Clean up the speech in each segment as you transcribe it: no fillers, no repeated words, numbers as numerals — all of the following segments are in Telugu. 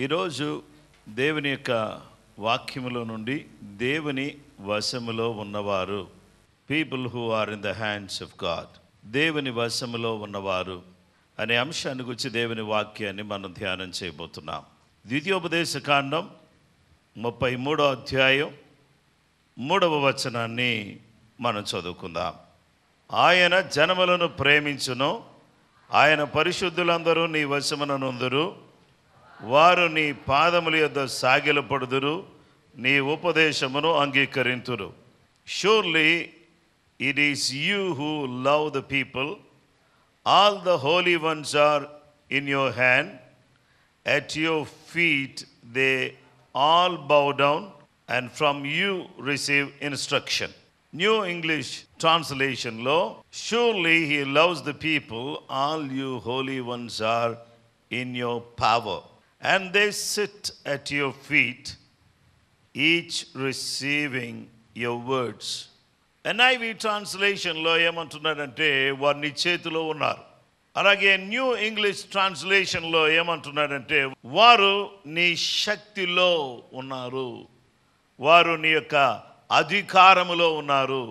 ఈరోజు దేవుని యొక్క వాక్యములో నుండి దేవుని వశములో ఉన్నవారు, people who are in the hands of God, దేవుని వశములో ఉన్నవారు అనే అంశాన్ని గురించి దేవుని వాక్యాన్ని మనం ధ్యానం చేయబోతున్నాం. ద్వితీయోపదేశ కాండం 33వ అధ్యాయం 3వ వచనాన్ని మనం చదువుకుందాం. ఆయన జనములను ప్రేమించును, ఆయన పరిశుద్ధులందరూ నీ వశమునందురు, వారు నీ పాదముల యొద్ద సాగిలపడుదురు, నీ ఉపదేశమును అంగీకరింతురు. Surely it is you who love the people, all the holy ones are in your hand, at your feet they all bow down, and from you receive instruction. New English translation lo, surely he loves the people, all you holy ones are in your power, and they sit at your feet, each receiving your words. NIV translation lo ఏమంటున్నాడంటే వారు నీ చేతిలో ఉన్నారు. అలాగే న్యూ ఇంగ్లీష్ ట్రాన్స్లేషన్ లో ఏమంటున్నాడంటే వారు నీ శక్తిలో ఉన్నారు, వారు నీ యొక్క అధికారములో ఉన్నారు,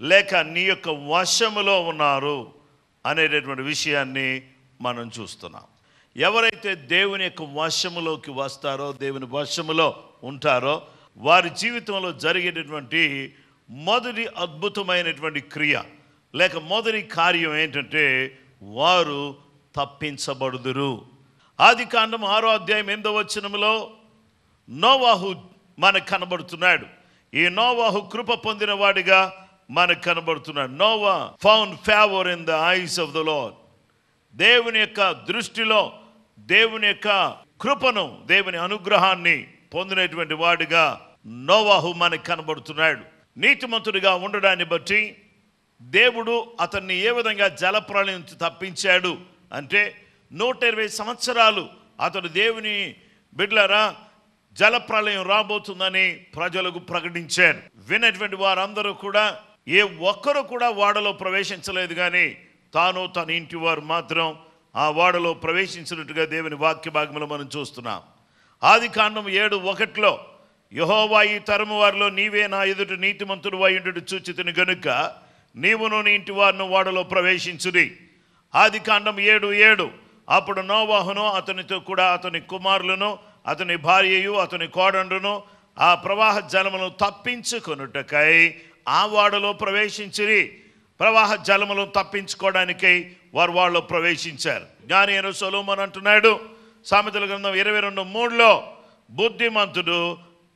లేక నీ యొక్క వశములో ఉన్నారు అనేటటువంటి విషయాన్ని మనం చూస్తున్నాం. ఎవరైతే దేవుని యొక్క వశములోకి వస్తారో, దేవుని వశములో ఉంటారో, వారి జీవితంలో జరిగేటటువంటి మొదటి అద్భుతమైనటువంటి క్రియ లేక మొదటి కార్యం ఏంటంటే వారు తప్పించబడుదురు. ఆదికాండం 6వ అధ్యాయం 8వ వచనములో నోవాహు మనకు కనబడుతున్నాడు. ఈ నోవాహు కృప పొందిన వాడిగా మనకు కనబడుతున్నాడు. Noah found favour in the eyes of the Lord. దేవుని యొక్క దృష్టిలో దేవుని యొక్క కృపను, దేవుని అనుగ్రహాన్ని పొందినటువంటి వాడిగా నోవాహు మనకు కనబడుతున్నాడు. నీతిమంతుడిగా ఉండడాన్ని బట్టి దేవుడు అతన్ని ఏ విధంగా జలప్రళయం తప్పించాడు అంటే 120 సంవత్సరాలు అతడు దేవుని బిడ్డలారా జలప్రళయం రాబోతుందని ప్రజలకు ప్రకటించాడు. విన్నటువంటి వారందరూ కూడా ఏ ఒక్కరు కూడా వాడలో ప్రవేశించలేదు, కానీ తాను తన ఇంటి వారు మాత్రం ఆ వాడలో ప్రవేశించినట్టుగా దేవుని వాక్య భాగంలో మనం చూస్తున్నాం. ఆదికాండం 7:1 యెహోవా ఈ తరము వారిలో నీవే నా ఎదుట నీతిమంతుడు అయ్యుండుట చూచితిని గనుక నీవును నీ ఇంటి వారిని వాడలో ప్రవేశించుడి. ఆదికాండం 7:7 అప్పుడు నోవాహును అతనితో కూడా అతని కుమారులను అతని భార్యయు అతని కోడండును ఆ ప్రవాహ జలములను తప్పించుకొనుటకై ఆ వాడలో ప్రవేశించిరి. ప్రవాహ జలములను తప్పించుకోవడానికై వారు వాళ్ళలో ప్రవేశించారు. జ్ఞాని అయిన సొలొమోను అంటున్నాడు సామెతల గ్రంథం 22:3 బుద్ధిమంతుడు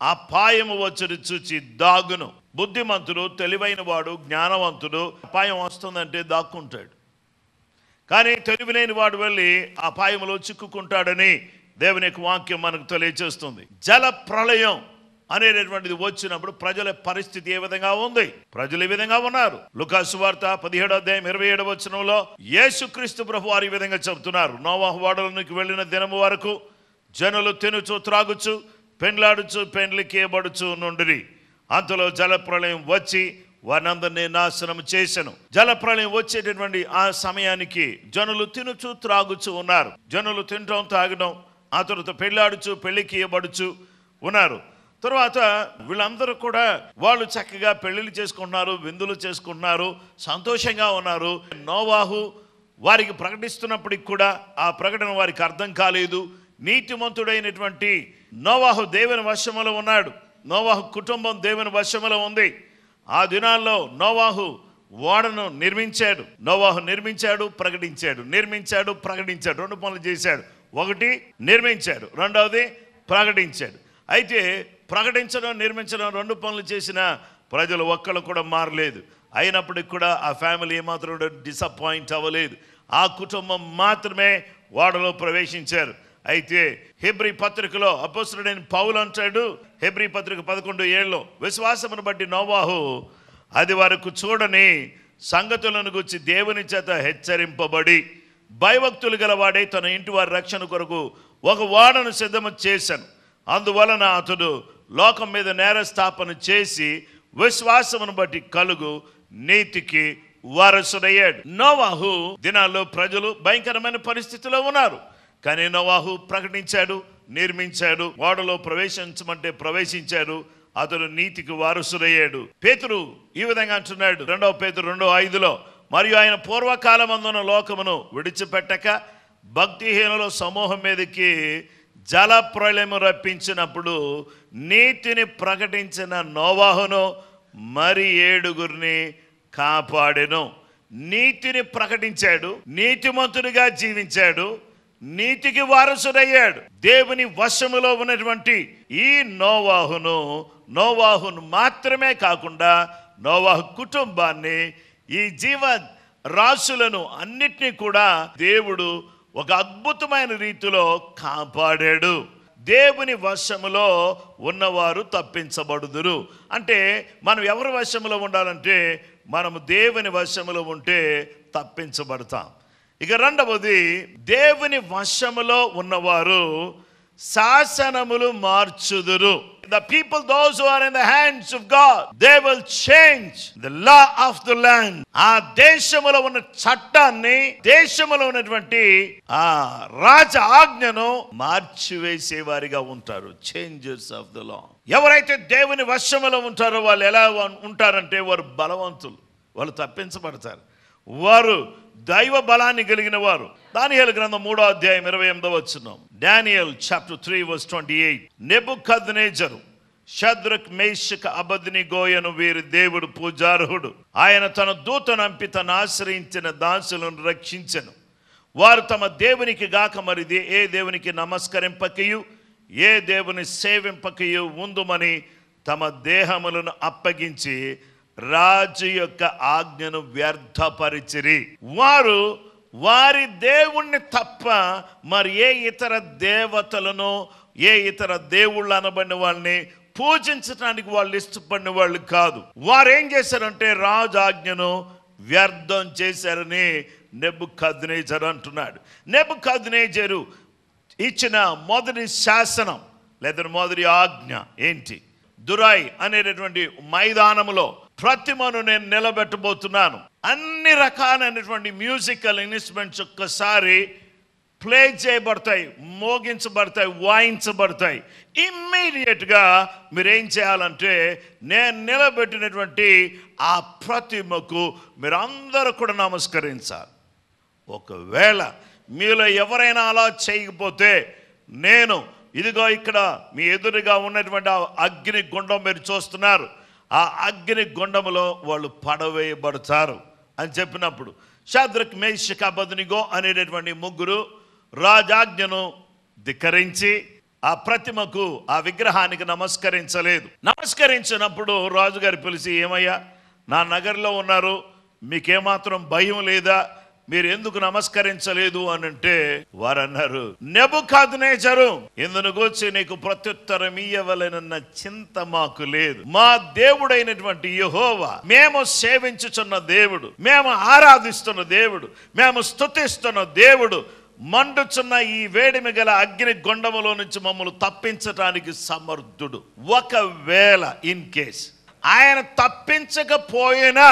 అపాయము వచ్చుడు చూచి దాగును. బుద్ధిమంతుడు, తెలివైన వాడు, జ్ఞానవంతుడు అపాయం వస్తుందంటే దాక్కుంటాడు, కానీ తెలివిలేని వాడు వెళ్ళి అపాయంలో చిక్కుకుంటాడని దేవుని యొక్క వాక్యం మనకు తెలియజేస్తుంది. జల ప్రళయం అనేటటువంటిది వచ్చినప్పుడు ప్రజల పరిస్థితి ఏ విధంగా ఉంది? ప్రజలు ఈ విధంగా ఉన్నారు. లూకా సువార్త 17వ అధ్యాయం 27వ వచనంలో యేసుక్రీస్తు ప్రభు వారు ఈ విధంగా చెబుతున్నారు. నోవాహు వాడలోనికి వెళ్ళిన దినము వరకు జనులు తినుచు త్రాగుచు పెండ్లాడుచు పెండ్లికేయబడుచు నుండిరి. అంతలో జల ప్రళయం వచ్చి వారినందరినీ నాశనం చేసెను. జల ప్రళయం వచ్చేటటువంటి ఆ సమయానికి జనులు తినుచు త్రాగుచు ఉన్నారు. జనులు తినటం తాగడం, ఆ తర్వాత పెళ్ళాడుచు పెళ్లికి ఇవ్వబడుచు ఉన్నారు. తర్వాత వీళ్ళందరూ కూడా వాళ్ళు చక్కగా పెళ్లిళ్ళు చేసుకుంటున్నారు, విందులు చేసుకుంటున్నారు, సంతోషంగా ఉన్నారు. నోవాహు వారికి ప్రకటిస్తున్నప్పటికి కూడా ఆ ప్రకటన వారికి అర్థం కాలేదు. నీతిమంతుడైనటువంటి నోవాహు దేవుని వశములో ఉన్నాడు. నోవాహు కుటుంబం దేవుని వశములో ఉంది. ఆ దినాల్లో నోవాహు ఓడను నిర్మించాడు. నోవాహు నిర్మించాడు, ప్రకటించాడు, నిర్మించాడు, ప్రకటించాడు. 2 పనులు చేశాడు. ఒకటి నిర్మించాడు, రెండవది ప్రకటించాడు. అయితే ప్రకటించడం, నిర్మించడం 2 పనులు చేసిన ప్రజలు ఒక్కళ్ళు కూడా మారలేదు. అయినప్పటికి కూడా ఆ ఫ్యామిలీ ఏమాత్రం డిసప్పాయింట్ అవ్వలేదు. ఆ కుటుంబం మాత్రమే ఓడలో ప్రవేశించారు. అయితే హెబ్రీ పత్రికలో అపోస్తలుడైన పౌలు అంటాడు, హెబ్రీ పత్రిక 11:7 విశ్వాసమును బట్టి నోవాహు అది వరకు చూడని సంగతులను గురించి దేవుని చేత హెచ్చరింపబడి భయభక్తులు గలవాడై తన ఇంటి వారి రక్షణ కొరకు ఒక ఓడను సిద్ధము చేశాను. అందువలన అతడు లోకం మీద నేరస్థాపన చేసి విశ్వాసమును బట్టి కలుగు నీతికి వారసుడయ్యాడు. నోవాహు దినాల్లో ప్రజలు భయంకరమైన పరిస్థితిలో ఉన్నారు, కానీ నోవాహు ప్రకటించాడు, నిర్మించాడు, ఓడలో ప్రవేశించమంటే ప్రవేశించాడు, అతడు నీతికి వారసుడయ్యాడు. పేతురు ఈ విధంగా అంటున్నాడు 2 పేతురు 2:5, మరియు ఆయన పూర్వకాలమందున లోకమును విడిచిపెట్టక భక్తిహీనుల సమూహం మీదకి జల ప్రళయము రప్పించినప్పుడు నీతిని ప్రకటించిన నోవాహును మరి 7 కాపాడెను. నీతిని ప్రకటించాడు, నీతిమంతుడిగా జీవించాడు, నీతికి వారసుడయ్యాడు. దేవుని వశములో ఉన్నటువంటి ఈ నోవాహును మాత్రమే కాకుండా నోవాహు కుటుంబాన్ని, ఈ జీవ రాశులను అన్నిటినీ కూడా దేవుడు ఒక అద్భుతమైన రీతిలో కాపాడాడు. దేవుని వశములో ఉన్నవారు తప్పించబడుదురు. అంటే మనం ఎవరి వశములో ఉండాలంటే మనము దేవుని వశములో ఉంటే తప్పించబడతాం. ఇక రెండవది, దేవుని వశములో ఉన్నవారు శాసనములు మార్చుదురు. The people, those who are in the hands of God, they will change the law of the land. ఆ దేశములో ఉన్న చట్టాన్ని, దేశములో ఉన్నటువంటి ఆ రాజ ఆజ్ఞను మార్చివేసేవారిగా ఉంటారు. Changers of the law. ఎవరైతే దేవుని వశములో ఉంటారో వాళ్ళు ఎలా ఉంటారంటే వారు బలవంతులు, వాళ్ళు తప్పించబడతారు, వారు దైవ బలాన్ని కలిగిన వారు. దానియేలు గ్రంథం 3:28. Daniel chapter 3:28. నెబుకద్నెజరు షద్రక్ మేషక్ అబద్నిగోయను వీరి దేవుడు పూజార్హుడు. ఆయన తన దూతను పంపి తను ఆశ్రయించిన దాసులను రక్షించెను. వారు తమ దేవునికి గాక మరి ఏ దేవునికి నమస్కరింపకయు ఏ దేవుని సేవింపకయు ఉందుమని తమ దేహములను అప్పగించి రాజు యొక్క ఆజ్ఞను వ్యర్థపరిచిరి. వారు వారి దేవుణ్ణి తప్ప మరి ఏ ఇతర దేవతలను, ఏ ఇతర దేవుళ్ళు అనబడిన వాళ్ళని పూజించడానికి వాళ్ళు ఇష్టపడిన వాళ్ళు కాదు. వారు ఏం చేశారంటే రాజు ఆజ్ఞను వ్యర్థం చేశారని నెబుకద్నెజరు అంటున్నాడు. నెబుకద్నెజరు ఇచ్చిన మొదటి శాసనం లేదా మొదటి ఆజ్ఞ ఏంటి? దురాయి అనేటటువంటి మైదానములో ప్రతిమను నేను నిలబెట్టబోతున్నాను. అన్ని రకాలైనటువంటి మ్యూజికల్ ఇన్స్ట్రుమెంట్స్ ఒక్కసారి ప్లే చేయబడతాయి, మోగించబడతాయి, వాయించబడతాయి. ఇమ్మీడియట్గా మీరేం చేయాలంటే నేను నిలబెట్టినటువంటి ఆ ప్రతిమకు మీరందరూ కూడా నమస్కరించాలి. ఒకవేళ మీలో ఎవరైనా అలా చేయకపోతే నేను ఇదిగో ఇక్కడ మీ ఎదురుగా ఉన్నటువంటి ఆ అగ్ని గుండం మీరు చూస్తున్నారు, ఆ అగ్ని గుండములో వాళ్ళు పడవేయబడతారు అని చెప్పినప్పుడు షద్రక్ మేషక్ అబద్నిగో అనేటటువంటి ముగ్గురు రాజాజ్ఞను ధిక్కరించి ఆ ప్రతిమకు, ఆ విగ్రహానికి నమస్కరించలేదు. నమస్కరించినప్పుడు రాజుగారు పిలిచి, ఏమయ్యా నా నగరంలో ఉన్నారు, మీకేమాత్రం భయం లేదా, మీరు ఎందుకు నమస్కరించలేదు అని అంటే వారు అన్నారు, నెబుకద్నెజరు ఇందును గూర్చి నీకు ప్రత్యుత్తరం ఇయ్యవలెనన్న చింత మాకు లేదు. మా దేవుడైనటువంటి యెహోవా, మేము సేవించుచున్న దేవుడు, మేము ఆరాధిస్తున్న దేవుడు, మేము స్తుతిస్తున్న దేవుడు మండుచున్న ఈ వేడిమి గల అగ్ని గొండములో నుంచి మమ్మల్ని తప్పించటానికి సమర్థుడు. ఒకవేళ ఇన్ కేస్ ఆయన తప్పించకపోయినా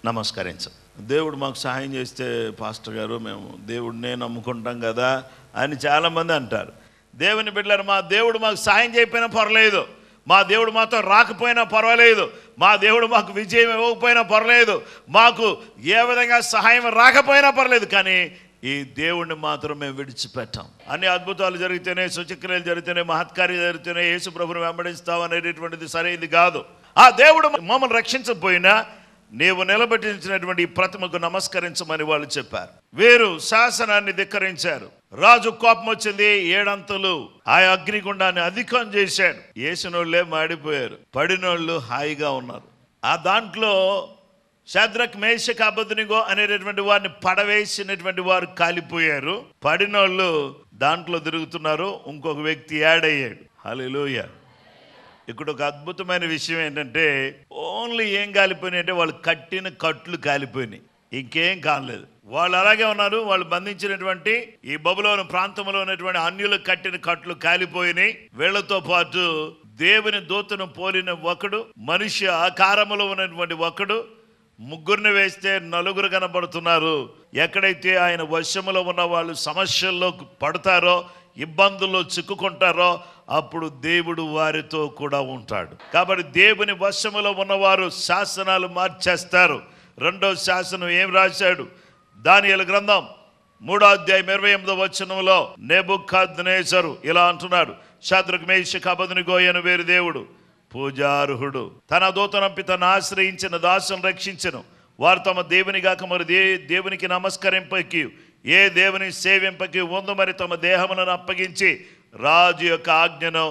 నమస్కరించం. దేవుడు మాకు సహాయం చేస్తే పాస్టర్ గారు మేము దేవుడినే నమ్ముకుంటాం కదా అని చాలామంది అంటారు. దేవుని బిడ్డలారా, మా దేవుడు మాకు సహాయం చేయకపోయినా పర్లేదు, మా దేవుడు మాతో రాకపోయినా పర్వాలేదు, మా దేవుడు మాకు విజయం ఇవ్వకపోయినా పర్లేదు, మాకు ఏ విధంగా సహాయం రాకపోయినా పర్లేదు, కానీ ఈ దేవుణ్ణి మాత్రం మేము విడిచిపెట్టాం. అన్ని అద్భుతాలు జరిగితేనే, సూచక్రియలు జరిగితేనే, మహత్కార్యాలు జరిగితేనే యేసు ప్రభువుని వెంబడిస్తాం అనేటటువంటిది సరైనది కాదు. ఆ దేవుడు మమ్మల్ని రక్షించకపోయినా నీవు నిలబెట్టించినటువంటి ఈ ప్రతిమకు నమస్కరించమని వాళ్ళు చెప్పారు. వీరు శాసనాన్ని ధిక్కరించారు. రాజు కోపం వచ్చింది, 7 అంతలు ఆ అగ్నిగుండాన్ని అధికం చేశాడు. వేసినోళ్లే మాడిపోయారు, పడినోళ్ళు హాయిగా ఉన్నారు. ఆ దాంట్లో షద్రక్ మేషక్ అబద్నిగో అనేటటువంటి వారిని పడవేసినటువంటి వారు కాలిపోయారు, పడినోళ్ళు దాంట్లో తిరుగుతున్నారు. ఇంకొక వ్యక్తి యాడ్ అయ్యాడు. హల్లెలూయా. ఇక్కడ ఒక అద్భుతమైన విషయం ఏంటంటే ఓన్లీ ఏం కాలిపోయినాయి అంటే వాళ్ళు కట్టిన కట్లు కాలిపోయినాయి, ఇంకేం కాలేదు. వాళ్ళు అలాగే ఉన్నారు. వాళ్ళు బంధించినటువంటి ఈ బబులోను ప్రాంతంలో ఉన్నటువంటి అన్యులు కట్టిన కట్లు కాలిపోయినాయి. వీళ్లతో పాటు దేవుని దూతను పోలిన ఒకడు, మనిషి ఆకారములో ఉన్నటువంటి ఒకడు, ముగ్గురిని వేస్తే 4 కనబడుతున్నారు. ఎక్కడైతే ఆయన వశములో ఉన్న వాళ్ళు సమస్యల్లో పడతారో, ఇబ్బందుల్లో చిక్కుకుంటారో అప్పుడు దేవుడు వారితో కూడా ఉంటాడు. కాబట్టి దేవుని వశములో ఉన్నవారు శాసనాలు మార్చేస్తారు. రెండో శాసనం ఏం రాశాడు? దానియేలు గ్రంథం 3వ అధ్యాయం 28వ వచనంలో నెబుకద్నెజరు ఇలా అంటున్నాడు, షద్రకు మేషకు అబేద్నెగో అను వేరు దేవుడు పూజార్హుడు, తన దూతనంపి తను ఆశ్రయించిన దాసును రక్షించెను. వారు తమ దేవుని గాక మరి దేవునికి నమస్కరింపకి ఏ దేవుని సేవింపకి ఉందు మరి తమ దేహములను అప్పగించి రాజు యొక్క ఆజ్ఞను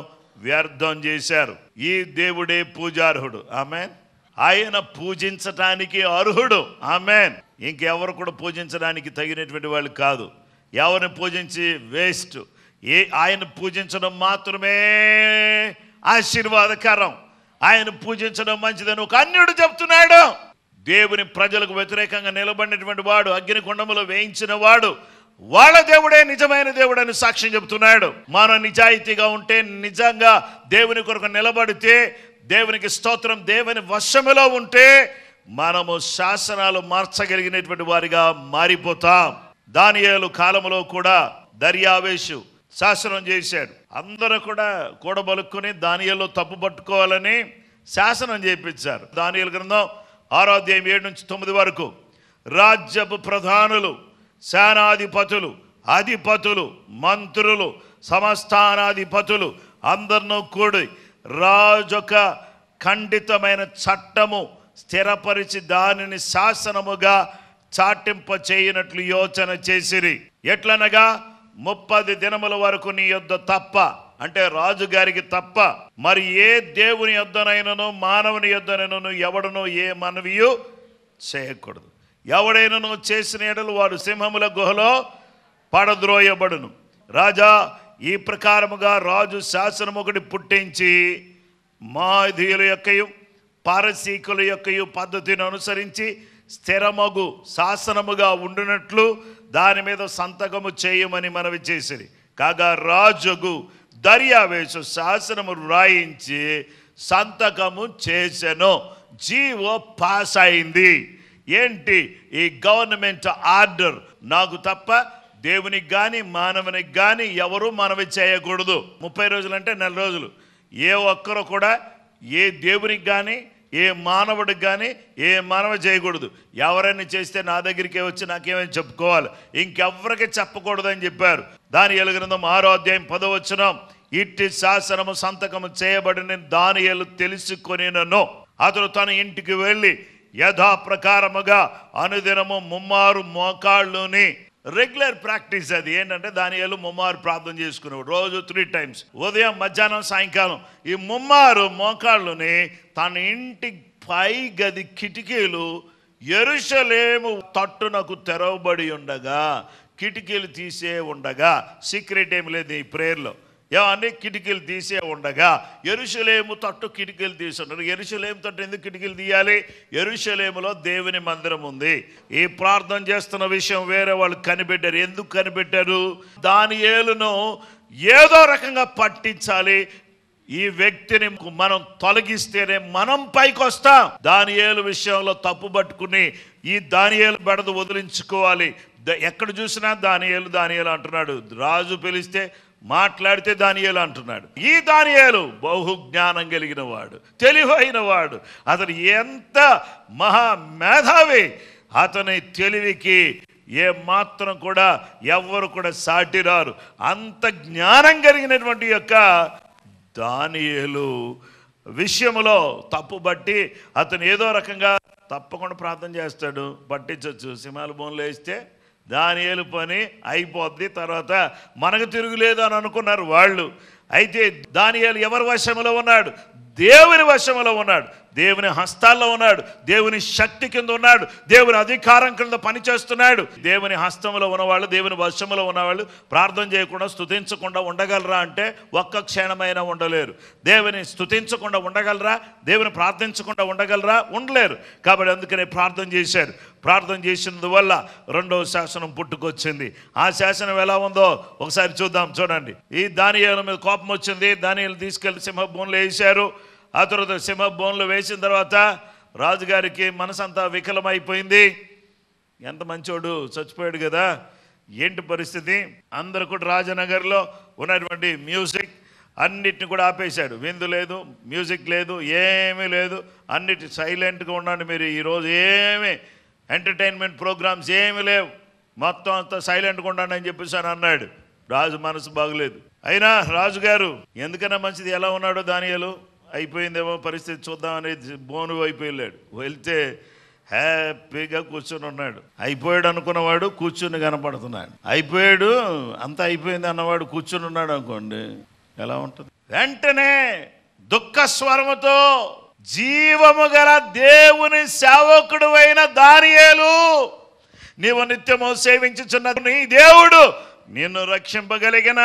వ్యర్థం చేశారు. ఈ దేవుడే పూజార్హుడు. ఆమేన్. ఆయన పూజించటానికి అర్హుడు. ఆమేన్. ఇంకెవరు కూడా పూజించడానికి తగినటువంటి వాళ్ళు కాదు. ఎవరిని పూజించి వేస్ట్. ఆయన పూజించడం మాత్రమే ఆశీర్వాదకరం. ఆయన పూజించడం మంచిదని ఒక అన్యుడు చెప్తున్నాడు. దేవుని ప్రజలకు వ్యతిరేకంగా నిలబడినటువంటి వాడు, అగ్ని కుండములో వేయించిన వాడు, వాళ్ళ దేవుడే నిజమైన దేవుడు అని సాక్ష్యం చెబుతున్నాడు. మనం నిజాయితీగా ఉంటే, నిజంగా దేవుని కొరకు నిలబడితే, దేవునికి స్తోత్రం, దేవుని వశములో ఉంటే మనము శాసనాలు మార్చగలిగినటువంటి వారిగా మారిపోతాం. దానియేలు కాలంలో కూడా దర్యావేషు శాసనం చేశాడు. అందరూ కూడా కూడబలుక్కుని దానియేలు తప్పు పట్టుకోవాలని శాసనం చేయించారు. దానియేలు గ్రంథం 6వ అధ్యాయం 7 నుంచి 9 వరకు రాజ్యపు ప్రధానులు, సేనాధిపతులు, అధిపతులు, మంత్రులు, సంస్థానాధిపతులు అందరినూ కూడి రాజొక ఖండితమైన చట్టము స్థిరపరిచి దానిని శాసనముగా చాటింప చేయనట్లు యోచన చేసిరి. ఎట్లనగా 30 దినముల వరకు నీ యొద్ద తప్ప, అంటే రాజుగారికి తప్ప మరి ఏ దేవుని యొద్దనైనను మానవుని యొద్దనైనను ఎవడనో ఏ మనవియు చేయకూడదు. ఎవడైనను చేసిన ఎడలు వాడు సింహముల గుహలో పడద్రోయబడును. రాజా, ఈ ప్రకారముగా రాజు శాసనం ఒకటి పుట్టించి మాదీయుల యొక్కయు పారసీకుల యొక్కయు పద్ధతిని అనుసరించి స్థిరమగు శాసనముగా ఉండునట్లు దాని మీద సంతకము చేయమని మనవి చేసిరి. కాగా రాజుకు దర్యావేషు శాసనము రాయించి సంతకము చేసెను. జీవో పాస్ అయింది. ఏంటి? ఈ గవర్నమెంట్ ఆర్డర్ నాకు తప్ప దేవునికి కానీ మానవునికి కానీ ఎవరు మనవి చేయకూడదు. 30 రోజులు అంటే 4 రోజులు. ఏ ఒక్కరు కూడా ఏ దేవునికి కానీ ఏ మానవుడికి కానీ ఏ మనవి చేయకూడదు. ఎవరైనా చేస్తే నా దగ్గరికే వచ్చి నాకేమైనా చెప్పుకోవాలి, ఇంకెవ్వరికి చెప్పకూడదు అని చెప్పారు. దానియేలు గ్రంథం 6వ అధ్యాయం 10వ వచనం, ఇట్టి శాసనము సంతకము చేయబడిన దానియేలు తెలుసుకొనినను అతడు తన ఇంటికి వెళ్ళి యథాప్రకారముగా అనుదినము 3 మోకాళ్ళుని, రెగ్యులర్ ప్రాక్టీస్ అది ఏంటంటే దానియేలు 3 ప్రార్థన చేసుకునేవాడు. రోజు 3 టైమ్స్, ఉదయం, మధ్యాహ్నం, సాయంకాలం. ఈ 3 మోకాళ్ళుని తన ఇంటి పై గది కిటికీలు యెరూషలేము తట్టునకు తెరవబడి ఉండగా, కిటికీలు తీసే ఉండగా, సీక్రెట్ ఏం లేదు ఈ ప్రేయర్లో, ఏమని కిటికీలు తీసే ఉండగా, యెరూషలేము తట్టు కిటికీలు తీసి ఉంటారు. యెరూషలేము తట్టు ఎందుకు కిటికీలు తీయాలి? యెరూషలేములో దేవుని మందిరం ఉంది. ఈ ప్రార్థన చేస్తున్న విషయం వేరే వాళ్ళు కనిపెట్టారు. ఎందుకు కనిపెట్టారు? దానియేలును ఏదో రకంగా పట్టించాలి. ఈ వ్యక్తిని మనం తొలగిస్తేనే మనం పైకి వస్తాం. దానియేలు విషయంలో తప్పు పట్టుకుని ఈ దానియేలు బెడద వదిలించుకోవాలి. ఎక్కడ చూసినా దానియేలు దానియేలు అంటున్నాడు. రాజు పిలిస్తే మాట్లాడితే దానియేలు అంటున్నాడు. ఈ దానియేలు బహు జ్ఞానం కలిగిన వాడు, తెలివైన వాడు. అతను ఎంత మహా మేధావి. అతని తెలివికి ఏ మాత్రం కూడా ఎవ్వరు కూడా సాటిరారు. అంత జ్ఞానం కలిగినటువంటి యొక్క దానియేలు విషయంలో తప్పు బట్టి అతను ఏదో రకంగా తప్పకుండా ప్రార్థన చేస్తాడు, పట్టించవచ్చు. సింహాల బోన్లు వేస్తే దానియేలు పని అయిపోద్ది, తర్వాత మనకు తిరుగులేదు అని అనుకున్నారు వాళ్ళు. అయితే దానియేలు ఎవరి వశంలో ఉన్నాడు? దేవుని వశంలో ఉన్నాడు. దేవుని హస్తాల్లో ఉన్నాడు. దేవుని శక్తి కింద ఉన్నాడు. దేవుని అధికారం కింద పనిచేస్తున్నాడు. దేవుని హస్తంలో ఉన్నవాళ్ళు, దేవుని వశంలో ఉన్నవాళ్ళు ప్రార్థన చేయకుండా స్తుతించకుండా ఉండగలరా అంటే ఒక్క క్షణమైనా ఉండలేరు. దేవుని స్తుతించకుండా ఉండగలరా? దేవుని ప్రార్థించకుండా ఉండగలరా? ఉండలేరు. కాబట్టి అందుకనే ప్రార్థన చేశారు. ప్రార్థన చేసినందువల్ల 2వ శాసనం పుట్టుకొచ్చింది. ఆ శాసనం ఎలా ఉందో ఒకసారి చూద్దాం. చూడండి. ఈ దానియేలు మీద కోపం వచ్చింది. దానియేలు తీసుకెళ్లి సింహబోన్లో వేశారు. ఆ తర్వాత సింహబోన్లో వేసిన తర్వాత రాజుగారికి మనసంతా వికలమైపోయింది. ఎంత మంచోడు, చచ్చిపోయాడు కదా, ఏంటి పరిస్థితి? అందరూ కూడా రాజనగర్లో ఉన్నటువంటి మ్యూజిక్ అన్నిటిని కూడా ఆపేశాడు. విందు లేదు, మ్యూజిక్ లేదు, ఏమీ లేదు, అన్నిటి సైలెంట్గా ఉండండి మీరు. ఈరోజు ఏమీ ఎంటర్టైన్మెంట్ ప్రోగ్రామ్స్ ఏమీ లేవు, మొత్తం అంతా సైలెంట్గా ఉండండి అని చెప్పేసి అని అన్నాడు. రాజు మనసు బాగలేదు. అయినా రాజుగారు ఎందుకన్నా మంచిది, ఎలా ఉన్నాడో దానియేలు, అయిపోయిందేమో పరిస్థితి చూద్దామని బోను అయిపోయాడు. వెళ్తే హ్యాపీగా కూర్చొని ఉన్నాడు. అయిపోయాడు అనుకున్నవాడు కూర్చుని కనపడుతున్నాడు. అయిపోయాడు అంతా అయిపోయింది అన్నవాడు కూర్చుని ఉన్నాడు అనుకోండి, ఎలా ఉంటుంది? వెంటనే దుఃఖ స్వరముతో జీవము గల దేవుని సేవకుడు అయిన దానియేలు, నీవు నిత్యము సేవించుచున్న నీ దేవుడు నిన్ను రక్షింపగలిగిన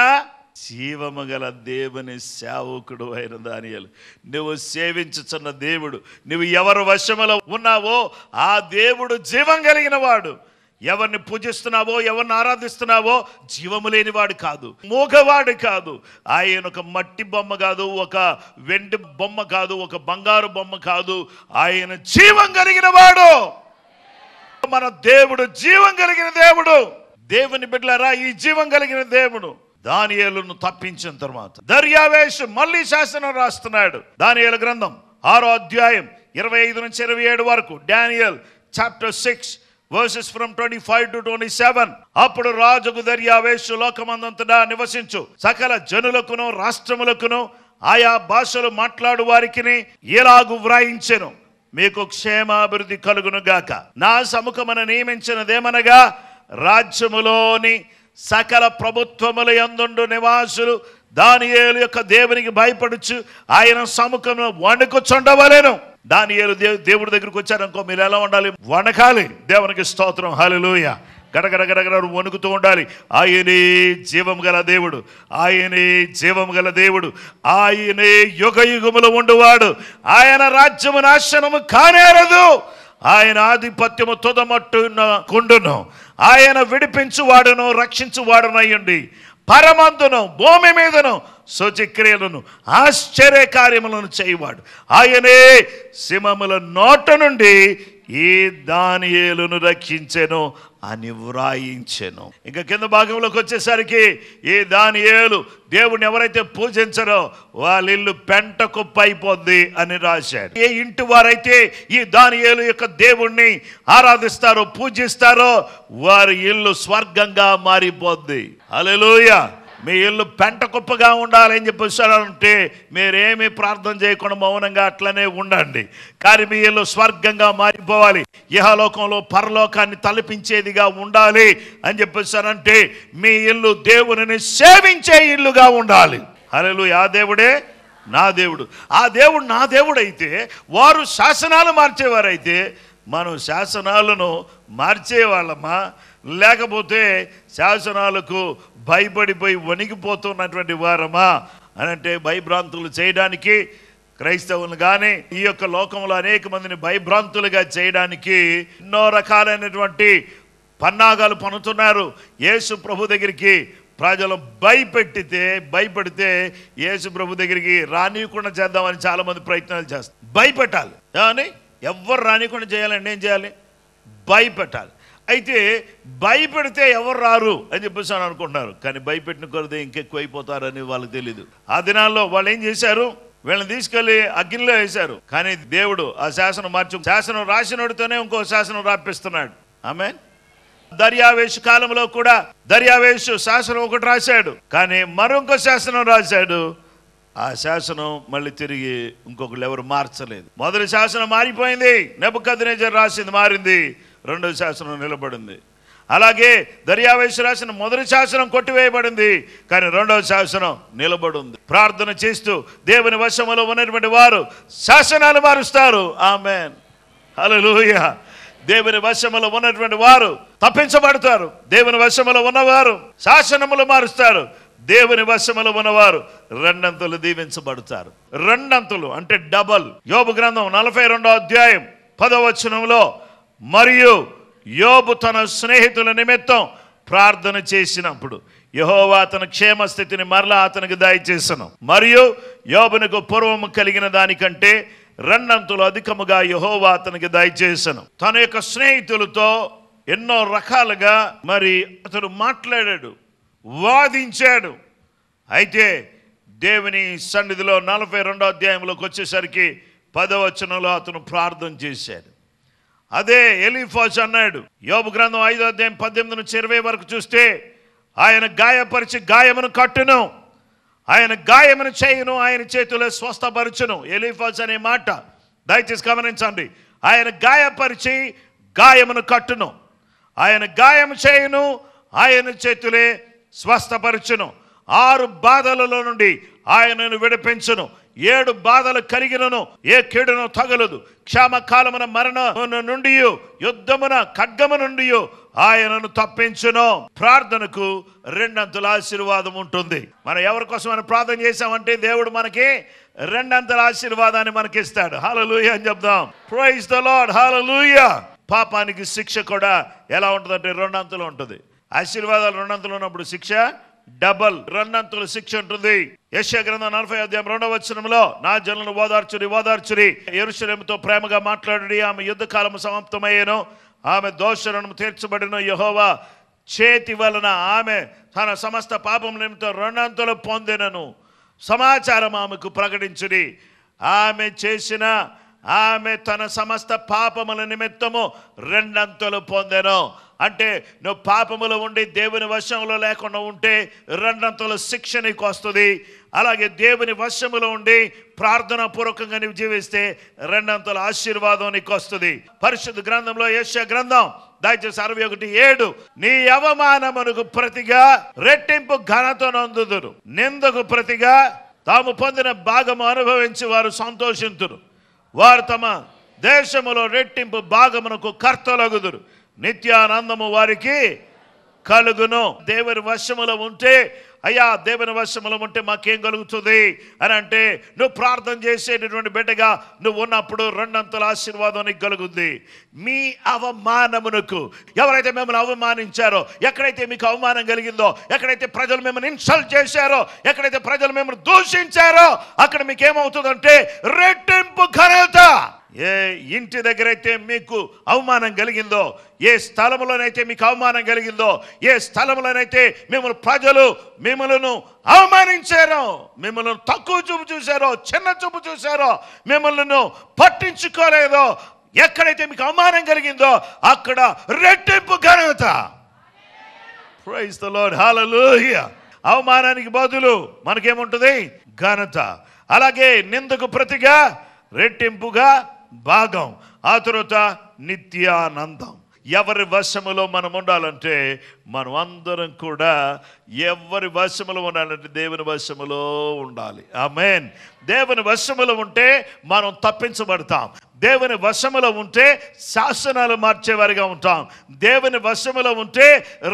జీవము గల దేవుని సేవకుడు అయిన దానియేలు, నువ్వు సేవించుచున్న దేవుడు, నువ్వు ఎవరి వశములో ఉన్నావో ఆ దేవుడు జీవం కలిగిన వాడు. ఎవరిని పూజిస్తున్నావో, ఎవరిని ఆరాధిస్తున్నావో జీవము లేనివాడు కాదు, మూగవాడు కాదు. ఆయన ఒక మట్టి బొమ్మ కాదు, ఒక వెండి బొమ్మ కాదు, ఒక బంగారు బొమ్మ కాదు. ఆయన జీవం కలిగిన వాడు. మన దేవుడు జీవం కలిగిన దేవుడు. దేవుని బిడ్డలారా, ఈ జీవం కలిగిన దేవుడు దానియేలును తప్పించిన తర్వాత దర్యావేషు మళ్ళీ శాసనం రాస్తున్నాడు. దానియేలు గ్రంథం 6వ అధ్యాయం 25 నుంచి 27 వరకు. Daniel chapter 6 verses from 25 to 27. అప్పుడు రాజుకు దర్యావేషు లోకమందంతటా నివసించు సకల జనులకును రాష్ట్రములకును ఆయా భాషలు మాట్లాడు వారికి ఇలాగు వ్రాయించెను, మీకు క్షేమాభివృద్ధి కలుగును గాక. నా సముఖమున నియమించినదేమనగా, రాజ్యములోని సకల ప్రభుత్వముల యందుండు నివాసులు దానియేలు యొక్క దేవునికి భయపడుచు ఆయన సముఖంలో వణుకుచుండవలెను. దానియేలు దేవుడి దగ్గరికి వచ్చారనుకో, మీరు ఎలా ఉండాలి? వణకాలి. దేవునికి స్తోత్రం, హల్లెలూయా. గడగడ వణుకుతూ ఉండాలి. ఆయనే జీవం గల దేవుడు, ఆయనే జీవం గల దేవుడు, ఆయనే యుగ యుగములు ఉండువాడు. ఆయన రాజ్యము నాశనము కానేరదు, ఆయన ఆధిపత్యము తుదమట్టుకుండును. ఆయన విడిపించువాడును రక్షించువాడునయ్యుండి పరమందును భూమి మీదను సూచక్రియలను ఆశ్చర్య కార్యములను చేయవాడు. ఆయనే సింహముల నోట నుండి ఈ దానియేలును రక్షించెను అని వ్రాయించెను. ఇంకా కింద భాగంలోకి వచ్చేసరికి ఈ దానియేలు దేవుడిని ఎవరైతే పూజించరో వాళ్ళ ఇల్లు పెంట కుప్ప అయిపోద్ది అని రాశాడు. ఏ ఇంటి వారైతే ఈ దానియేలు యొక్క దేవుణ్ణి ఆరాధిస్తారో పూజిస్తారో వారి ఇల్లు స్వర్గంగా మారిపోద్ది. హల్లెలూయా. మీ ఇల్లు పెంట కుప్పగా ఉండాలని చెప్పేసారంటే మీరేమీ ప్రార్థన చేయకుండా మౌనంగా అట్లనే ఉండండి. కానీ మీ ఇల్లు స్వర్గంగా మారిపోవాలి, ఇహలోకంలో పరలోకాన్ని తలపించేదిగా ఉండాలి అని చెప్పేసారంటే మీ ఇల్లు దేవుని సేవించే ఇల్లుగా ఉండాలి. హల్లెలూయా. ఆ దేవుడే నా దేవుడు. ఆ దేవుడు నా దేవుడు అయితే, వారు శాసనాలు మార్చేవారైతే మనం శాసనాలను మార్చేవాళ్ళమా, లేకపోతే శాసనాలకు భయపడిపోయి వణికిపోతున్నటువంటి వారమా అని అంటే, భయభ్రాంతులు చేయడానికి క్రైస్తవులు కానీ ఈ యొక్క లోకంలో అనేక మందిని భయభ్రాంతులుగా చేయడానికి ఎన్నో రకాలైనటువంటి పన్నాగాలు పన్నుతున్నారు. యేసు ప్రభు దగ్గరికి ప్రజలు భయపెడితే యేసు ప్రభు దగ్గరికి రానియకుండా చేద్దామని చాలామంది ప్రయత్నాలు చేస్తారు. భయపెట్టాలి కానీ ఎవరు రానియకుండా చేయాలండి, ఏం చేయాలి? భయపెట్టాలి. అయితే భయపెడితే ఎవరు రారు అని చెప్పేసి అని అనుకుంటున్నారు. కానీ భయపెట్టిన కొరదే ఇంకెక్కువ అయిపోతారని వాళ్ళకి తెలీదు. ఆ దినాల్లో వాళ్ళు ఏం చేశారు? వీళ్ళని తీసుకెళ్లి అగ్నిలో వేశారు. కానీ దేవుడు ఆ శాసనం మార్చి శాసనం రాసినోడితోనే ఇంకో శాసనం రాపిస్తున్నాడు. ఆమేన్. దర్యావేషు కాలంలో కూడా దర్యావేషు శాసనం ఒకటి రాశాడు, కానీ మరొక శాసనం రాశాడు. ఆ శాసనం మళ్ళీ తిరిగి ఇంకొకళ్ళు ఎవరు మార్చలేదు. మొదటి శాసనం మారిపోయింది, నెబుకద్నెజర్ రాసింది మారింది, రెండో శాసనం నిలబడింది. అలాగే దర్యావేషు రాసిన మొదటి శాసనం కొట్టివేయబడింది, కానీ రెండవ శాసనం నిలబడింది. ప్రార్థన చేస్తూ దేవుని వశములో ఉన్నటువంటి వారు శాసనాలు మారుస్తారు. ఆమేన్, హల్లెలూయా. దేవుని వశములో ఉన్నటువంటి వారు తప్పించబడతారు. దేవుని వశములో ఉన్నవారు శాసనములు మారుస్తారు. దేవుని వశములో ఉన్నవారు రెండంతులు దీవించబడతారు. రెండంతులు అంటే డబల్. యోబు గ్రంథం 42వ అధ్యాయం 10వ వచనంలో, మరియు యోబు తన స్నేహితుల నిమిత్తం ప్రార్థన చేసినప్పుడు యెహోవా అతని క్షేమ స్థితిని మరలా అతనికి దయచేసెను, మరియు యోబునకు పూర్వము కలిగిన దానికంటే రెండంతులు అధికముగా యెహోవా అతనికి దయచేసెను. తన యొక్క స్నేహితులతో ఎన్నో రకాలుగా మరి అతడు మాట్లాడాడు, వాదించాడు. అయితే దేవుని సన్నిధిలో 42వ అధ్యాయంలోకి వచ్చేసరికి 10వ వచనంలో అతను ప్రార్థన చేశాడు. అదే ఎలీఫాజు అన్నాడు. యోబు గ్రంథం 5వ అధ్యాయం 18 నుంచి 20 వరకు చూస్తే, ఆయన గాయపరిచి గాయమును కట్టును, ఆయన గాయమును చేయును, ఆయన చేతులే స్వస్థపరచును. ఎలీఫాజు అనే మాట దయచేసి గమనించండి. ఆయన గాయపరిచి గాయమును కట్టును, ఆయన గాయము చేయును, ఆయన చేతులే స్వస్థపరచును. 6 బాధలలో నుండి ఆయనను విడిపించును. 7 బాధలు కలిగినను ఏ కీడును తగలదు. క్షామకాలమున మరణమున నుండి, యుద్ధమున ఖడ్గము నుండి ఆయనను తప్పించును. ప్రార్థనకు 2 అంతుల ఆశీర్వాదం ఉంటుంది. మనం ఎవరి కోసం మనం ప్రార్థన చేశామంటే దేవుడు మనకి 2 అంతుల ఆశీర్వాదాన్ని మనకిస్తాడు. హల్లెలూయా అని చెప్దాం. Praise the Lord. హల్లెలూయా. పాపానికి శిక్ష కూడా ఎలా ఉంటుందంటే 2 అంతులు ఉంటుంది. ఆశీర్వాదాలు 2 అంతులు ఉన్నప్పుడు శిక్ష డబల్, 2 అంతుల శిక్ష ఉంటుంది. యెషయా గ్రంథం 40వ అధ్యాయం 2వ వచనంలో, నా జనులను ఓదార్చుడి ఓదార్చుడి, యెరూషలేముతో ప్రేమగా మాట్లాడుడి, ఆమె యుద్ధకాలము సమాప్తమయ్యేను, ఆమె దోషులను తీర్చబడిన, యెహోవా చేతి వలన ఆమె తన సమస్త పాపం నిమిత్తం 2 అంతులు పొందెనను సమాచారం ఆమెకు ప్రకటించుడి. ఆమె తన సమస్త పాపముల నిమిత్తము 2 అంతులు పొందెను. అంటే నువ్వు పాపములో ఉండి దేవుని వశంలో లేకుండా ఉంటే 2 అంతుల శిక్ష నీకు వస్తుంది. అలాగే దేవుని వశములో ఉండి ప్రార్థనా పూర్వకంగా నీవు జీవిస్తే 2 అంతుల ఆశీర్వాదం నీకు వస్తుంది. పరిశుద్ధ గ్రంథంలో యెషయా గ్రంథం దయచేసి 61:7, నీ అవమానమునకు ప్రతిగా రెట్టింపు ఘనత నొందుదురు, నిందకు ప్రతిగా తాము పొందిన భాగము అనుభవించి వారు సంతోషింతురు, వారు తమ దేశములో రెట్టింపు భాగమునకు కర్తలగుదురు, నిత్యానందము వారికి కలుగును. దేవుని వశములో ఉంటే, అయ్యా దేవుని వశములో ఉంటే మాకేం కలుగుతుంది అని అంటే, నువ్వు ప్రార్థన చేసేటటువంటి బిడ్డగా నువ్వు ఉన్నప్పుడు 2 అంతుల ఆశీర్వాదం నీకు కలుగుద్ది. మీ అవమానమునకు, ఎవరైతే మిమ్మల్ని అవమానించారో, ఎక్కడైతే మీకు అవమానం కలిగిందో, ఎక్కడైతే ప్రజలు మిమ్మల్ని ఇన్సల్ట్ చేశారో, ఎక్కడైతే ప్రజలు మిమ్మల్ని దూషించారో, అక్కడ మీకు ఏమవుతుందంటే రెట్టింపు ఘనత. ఏ ఇంటి దగ్గరైతే మీకు అవమానం కలిగిందో, ఏ స్థలంలోనైతే మీకు అవమానం కలిగిందో, ఏ స్థలంలోనైతే మిమ్మల్ని ప్రజలు మిమ్మల్ని అవమానించారో, మిమ్మల్ని తక్కువ చూపు చూశారో, చిన్న చూపు చూశారో, మిమ్మల్ని పట్టించుకోలేదో, ఎక్కడైతే మీకు అవమానం కలిగిందో అక్కడ రెట్టింపు ఘనత. Praise the Lord. హల్లెలూయా. అవమానానికి బదులు మనకేముంటుంది? ఘనత. అలాగే నిందకు ప్రతిగా రెట్టింపుగా భాగం, ఆ తరువాత నిత్యానందం. ఎవరి వశములో మనం ఉండాలంటే, మనం అందరం కూడా ఎవరి వశములో ఉండాలంటే దేవుని వశములో ఉండాలి. ఆమేన్. దేవుని వశములో ఉంటే మనం తప్పించబడతాం. దేవుని వశములో ఉంటే శాసనాలు మార్చేవారిగా ఉంటాం. దేవుని వశములో ఉంటే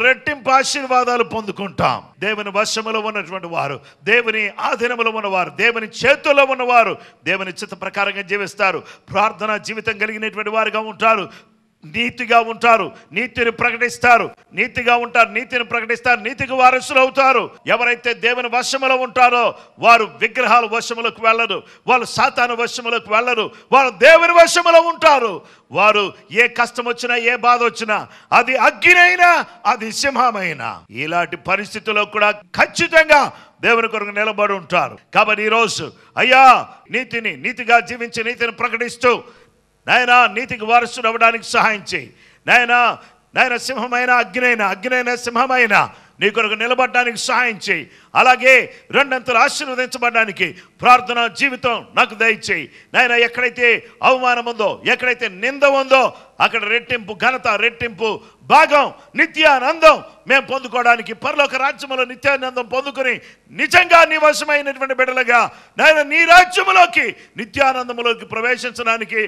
రెట్టింపు ఆశీర్వాదాలు పొందుకుంటాం. దేవుని వశములో ఉన్నటువంటి వారు, దేవుని ఆధీనములో ఉన్నవారు, దేవుని చేతుల్లో ఉన్నవారు దేవుని చిత్త ప్రకారంగా జీవిస్తారు. ప్రార్థనా జీవితం కలిగినటువంటి వారుగా ఉంటారు. నీతిగా ఉంటారు, నీతిని ప్రకటిస్తారు, నీతిగా ఉంటారు, నీతిని ప్రకటిస్తారు, నీతికి వారసులు అవుతారు. ఎవరైతే దేవుని వశములో ఉంటారో వారు విగ్రహాల వశములకు వెళ్ళరు, వాళ్ళు సాతాను వశములకు వెళ్ళరు, వాళ్ళు దేవుని వశములో ఉంటారు. వారు ఏ కష్టం వచ్చినా, ఏ బాధ వచ్చినా, అది అగ్గినైనా, అది సింహమైనా, ఇలాంటి పరిస్థితుల్లో కూడా ఖచ్చితంగా దేవుని కొరకు నిలబడి ఉంటారు. కాబట్టి ఈరోజు అయ్యా నీతిగా జీవించి నీతిని ప్రకటిస్తూ, నాయనా నీతికి వారసుడు అవ్వడానికి సహాయం చేయి. నాయన సింహమైన అగ్నైన సింహమైన నీ కొరకు నిలబడడానికి సహాయం చేయి. అలాగే 2 అంతులు ఆశీర్వదించబడడానికి ప్రార్థనా జీవితం నాకు దయచేయి. నాయన ఎక్కడైతే అవమానం ఉందో, ఎక్కడైతే నింద ఉందో, అక్కడ రెట్టింపు ఘనత, రెట్టింపు భాగం, నిత్యానందం మేము పొందుకోవడానికి, పరలోక రాజ్యములో నిత్యానందం పొందుకొని నిజంగా నీ వశమైనటువంటి బిడ్డలుగా నాయన నీ రాజ్యములోకి, నిత్యానందములోకి ప్రవేశించడానికి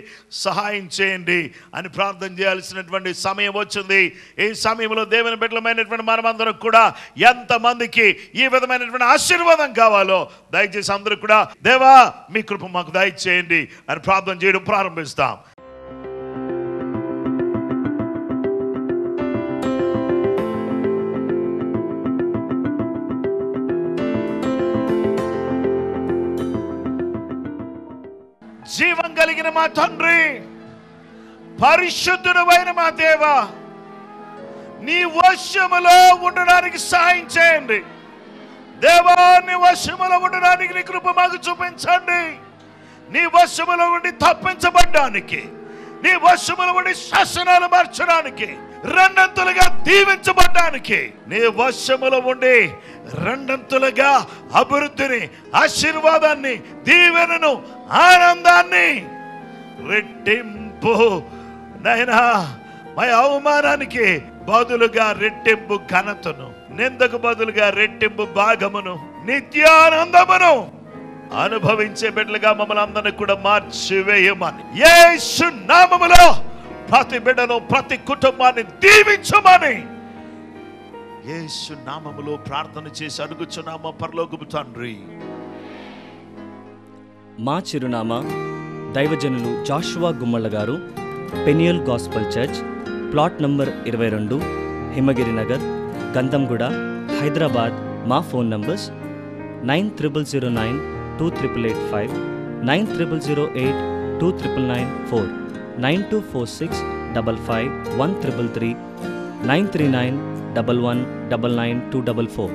సహాయం చేయండి అని ప్రార్థన చేయాల్సినటువంటి సమయం వచ్చింది. ఈ సమయంలో దేవుని బిడ్డలమైనటువంటి మనమందరం కూడా ఎంతమందికి ఈ విధమైనటువంటి ఆశీర్వాదం కావాలో దయచేసి అందరూ కూడా దేవా మీ కృప మాకు దయచేయండి అని ప్రార్థన చేయడం ప్రారంభిస్తాం. జీవం కలిగిన మా తండ్రి, పరిశుద్ధుడైన మా దేవా, నీ వశములో ఉండడానికి సహాయం చేయండి దేవా. నీ వశములో ఉండడానికి నీ కృప మాకు చూపించండి. నీ వశములో ఉండి తప్పించబడ్డానికి, నీ వశములో ఉండి శాసనాలు మార్చడానికి, రెండంతులుగా దీవించబడ్డానికి, నీ వశములో ఉండి రెండంతులుగా అభివృద్ధిని, ఆశీర్వాదాన్ని, దీవెనను, ఆనందాన్ని రెట్టింపు నైనా మా అవమానానికి బదులుగా రెట్టింపు ఘనతను, నిందకు బదులుగా రెట్టింపు భాగమును, నిత్యానందమును అనుభవించే బిడ్డలుగా మమ్మల్ని అందరినీ కూడా మార్చివేయమని యేసు నామములో ప్రతి బిడ్డను, ప్రతి కుటుంబాన్ని దీవించమని యేసు నామములో ప్రార్థన చేసి అడుగుచున్నాము పరలోకపు తండ్రి. మా చిరునామా దైవజనులు జాషువా గుమ్మళ్ళ గారు, Peniel gospel church, plot number 22, హిమగిరి నగర్, గంధంగూడ, హైదరాబాద్. మా ఫోన్ నంబర్స్ 9009228885, 90082994, 9246551333, 93911999244.